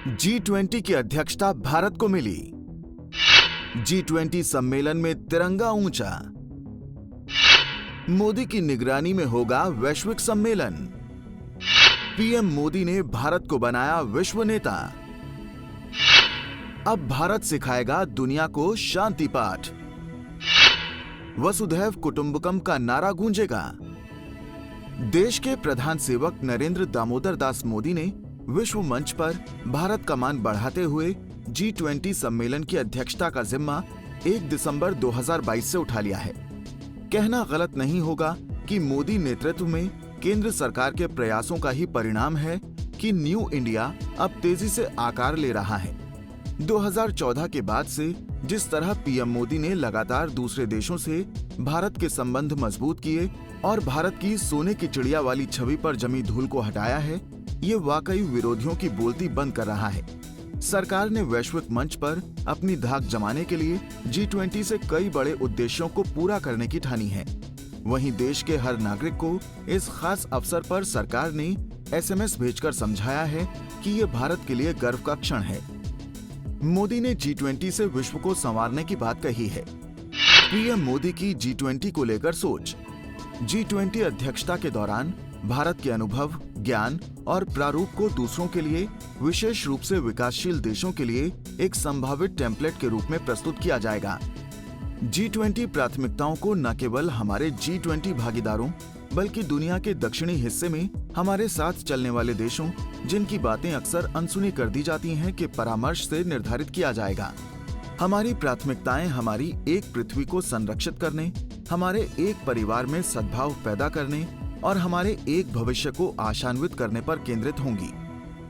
G20 की अध्यक्षता भारत को मिली। G20 सम्मेलन में तिरंगा ऊंचा। मोदी की निगरानी में होगा वैश्विक सम्मेलन। पीएम मोदी ने भारत को बनाया विश्व नेता। अब भारत सिखाएगा दुनिया को शांति पाठ। वसुधैव कुटुंबकम का नारा गूंजेगा। देश के प्रधान सेवक नरेंद्र दामोदर दास मोदी ने विश्व मंच पर भारत का मान बढ़ाते हुए G20 सम्मेलन की अध्यक्षता का जिम्मा 1 दिसंबर 2022 से उठा लिया है। कहना गलत नहीं होगा कि मोदी नेतृत्व में केंद्र सरकार के प्रयासों का ही परिणाम है कि न्यू इंडिया अब तेजी से आकार ले रहा है। 2014 के बाद से जिस तरह पीएम मोदी ने लगातार दूसरे देशों से भारत के संबंध मजबूत किए और भारत की सोने की चिड़िया वाली छवि पर जमी धूल को हटाया है, ये वाकई विरोधियों की बोलती बंद कर रहा है। सरकार ने वैश्विक मंच पर अपनी धाक जमाने के लिए G20 से कई बड़े उद्देश्यों को पूरा करने की ठानी है। वहीं देश के हर नागरिक को इस खास अवसर पर सरकार ने SMS भेजकर समझाया है कि ये भारत के लिए गर्व का क्षण है। मोदी ने G20 से विश्व को संवारने की बात कही है। पीएम मोदी की G20 को लेकर सोच। G20 अध्यक्षता के दौरान भारत के अनुभव, ज्ञान और प्रारूप को दूसरों के लिए, विशेष रूप से विकासशील देशों के लिए एक संभावित टेम्पलेट के रूप में प्रस्तुत किया जाएगा। G20 प्राथमिकताओं को न केवल हमारे G20 भागीदारों बल्कि दुनिया के दक्षिणी हिस्से में हमारे साथ चलने वाले देशों, जिनकी बातें अक्सर अनसुनी कर दी जाती हैं, के परामर्श से निर्धारित किया जाएगा। हमारी प्राथमिकताएं हमारी एक पृथ्वी को संरक्षित करने, हमारे एक परिवार में सद्भाव पैदा करने और हमारे एक भविष्य को आशान्वित करने पर केंद्रित होंगी।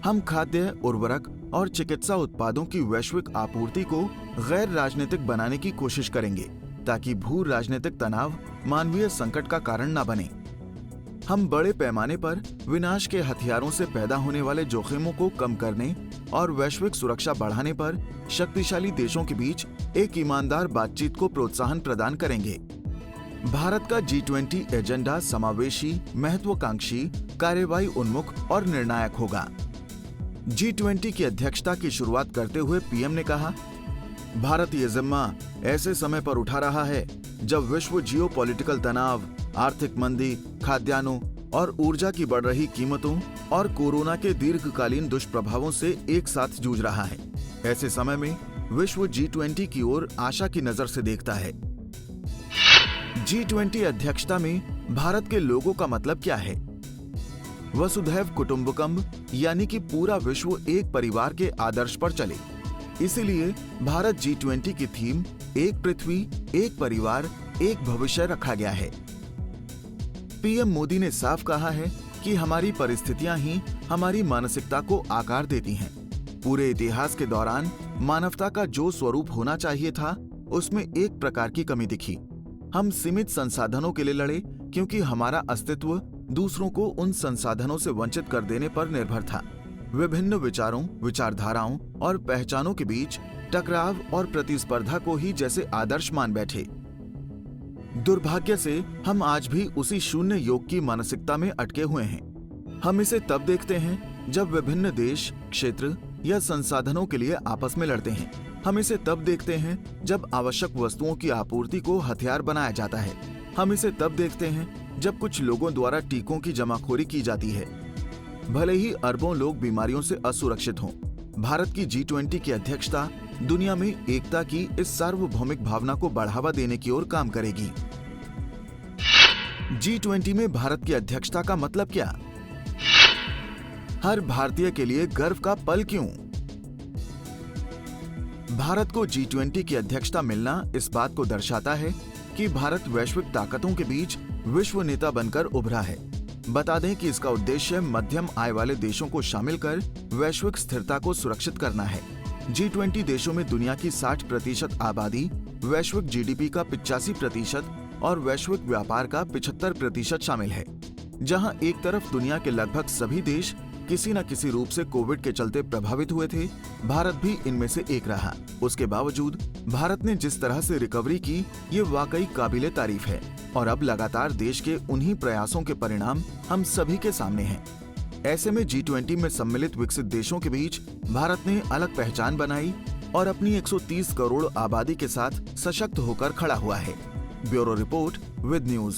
हम खाद्य, उर्वरक और चिकित्सा उत्पादों की वैश्विक आपूर्ति को गैर राजनीतिक बनाने की कोशिश करेंगे ताकि भू राजनीतिक तनाव मानवीय संकट का कारण न बने। हम बड़े पैमाने पर विनाश के हथियारों से पैदा होने वाले जोखिमों को कम करने और वैश्विक सुरक्षा बढ़ाने पर शक्तिशाली देशों के बीच एक ईमानदार बातचीत को प्रोत्साहन प्रदान करेंगे। भारत का G20 एजेंडा समावेशी, महत्वाकांक्षी, कार्रवाई उन्मुख और निर्णायक होगा। G20 की अध्यक्षता की शुरुआत करते हुए पीएम ने कहा, भारत ये जिम्मा ऐसे समय पर उठा रहा है जब विश्व जियोपॉलिटिकल तनाव, आर्थिक मंदी, खाद्यान्नों और ऊर्जा की बढ़ रही कीमतों और कोरोना के दीर्घकालीन दुष्प्रभावों से एक साथ जूझ रहा है। ऐसे समय में विश्व G20 की ओर आशा की नजर से देखता है। G20 अध्यक्षता में भारत के लोगों का मतलब क्या है? वसुधैव कुटुंबकम यानी कि पूरा विश्व एक परिवार के आदर्श पर चले। इसीलिए भारत G20 की थीम एक पृथ्वी, एक परिवार, एक भविष्य रखा गया है। पीएम मोदी ने साफ कहा है कि हमारी परिस्थितियां ही हमारी मानसिकता को आकार देती हैं। पूरे इतिहास के दौरान मानवता का जो स्वरूप होना चाहिए था, उसमें एक प्रकार की कमी दिखी। हम सीमित संसाधनों के लिए लड़े क्योंकि हमारा अस्तित्व दूसरों को उन संसाधनों से वंचित कर देने पर निर्भर था। विभिन्न विचारों, विचारधाराओं और पहचानों के बीच टकराव और प्रतिस्पर्धा को ही जैसे आदर्श मान बैठे। दुर्भाग्य से हम आज भी उसी शून्य योग की मानसिकता में अटके हुए हैं। हम इसे तब देखते हैं जब विभिन्न देश, क्षेत्र या संसाधनों के लिए आपस में लड़ते हैं। हम इसे तब देखते हैं जब आवश्यक वस्तुओं की आपूर्ति को हथियार बनाया जाता है। हम इसे तब देखते हैं जब कुछ लोगों द्वारा टीकों की जमाखोरी की जाती है, भले ही अरबों लोग बीमारियों से असुरक्षित हों। भारत की G20 की अध्यक्षता दुनिया में एकता की इस सार्वभौमिक भावना को बढ़ावा देने की ओर काम करेगी। G20 में भारत की अध्यक्षता का मतलब क्या? हर भारतीय के लिए गर्व का पल क्यों? भारत को G20 की अध्यक्षता मिलना इस बात को दर्शाता है कि भारत वैश्विक ताकतों के बीच विश्व नेता बनकर उभरा है। बता दें कि इसका उद्देश्य मध्यम आय वाले देशों को शामिल कर वैश्विक स्थिरता को सुरक्षित करना है। G20 देशों में दुनिया की 60% आबादी, वैश्विक GDP का 85% और वैश्विक व्यापार का 75% शामिल है। जहां एक तरफ दुनिया के लगभग सभी देश किसी न किसी रूप से कोविड के चलते प्रभावित हुए थे, भारत भी इनमें से एक रहा। उसके बावजूद भारत ने जिस तरह से रिकवरी की, ये वाकई काबिले तारीफ है और अब लगातार देश के उन्हीं प्रयासों के परिणाम हम सभी के सामने हैं। ऐसे में G20 में सम्मिलित विकसित देशों के बीच भारत ने अलग पहचान बनाई और अपनी 130 करोड़ आबादी के साथ सशक्त होकर खड़ा हुआ है। Bureau report with news.